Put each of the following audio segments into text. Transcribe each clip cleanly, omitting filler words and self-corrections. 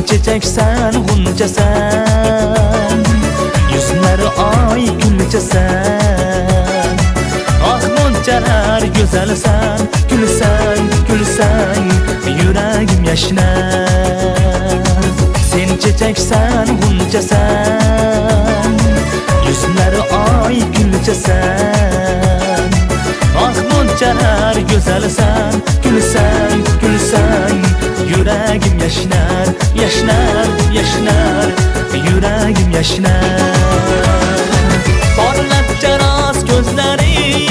çiçeksen, guncasan, yüzleri ay gülcesen. Ah moncalar güzelsen, gülsen, gülsen, yüreğim yaşnar. Sen çiçeksen, guncasan, yüzleri ay gülcesen. Ah moncalar güzelsen, gülsen, gülsen, yüreğim yaşnar, yaşnar, yaşnar, yüreğim yaşnar. Parlakça rast gözlerin,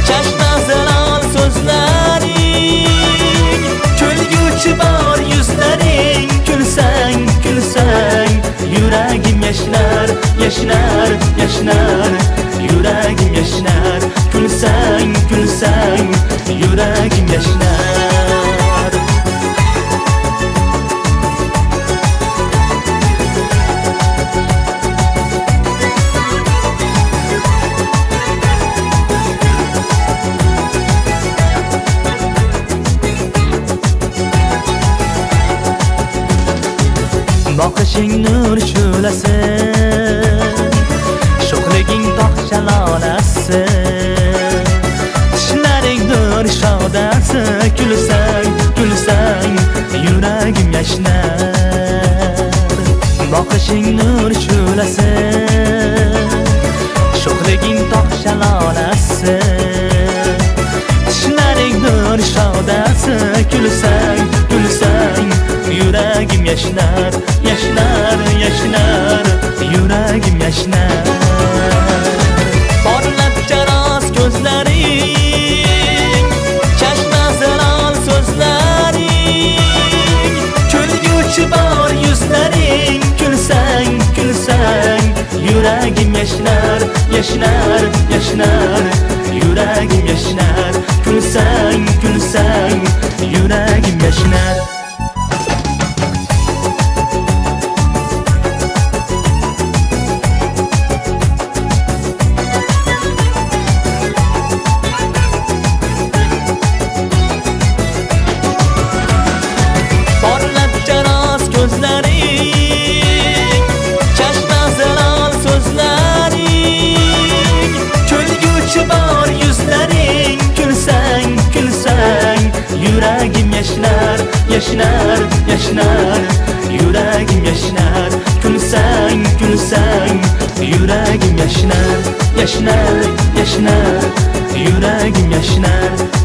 çeşmezden al sözlerin, gülgücü var yüzlerin, gülsen, gülsen, yüreğim yaşnar, yaşnar, yaşnar, yüreğim yaşnar. Gülsen, gülsen, yüreğim yaşnar. Bakışın nur şölesi, şokligin dağ şalalesi, dişlerin nur şadesi. Gülsen, gülsen, yüreğim yaşnar. Bakışın nur şölesi, şokligin dağ şalalesi, dişlerin nur şadesi. Gülsen, gülsen, yüreğim yaşnar, yaşnar, yaşnar, yüreğim yaşnar. Parlakça rast gözlerin, çeşmezden al sözlerin, gülgücü var yüzlerin, gülsen, gülsen, yüreğim yaşnar, yaşnar, yaşnar, yüreğim yaşnar. Gülsen, gülsen, yüreğim yaşnar. Yüreğim yaşnar, yaşnar, yaşnar, yüreğim yaşnar. Gülsen, gülsen, yüreğim yaşnar, yaşnar, yaşnar, yüreğim yaşnar.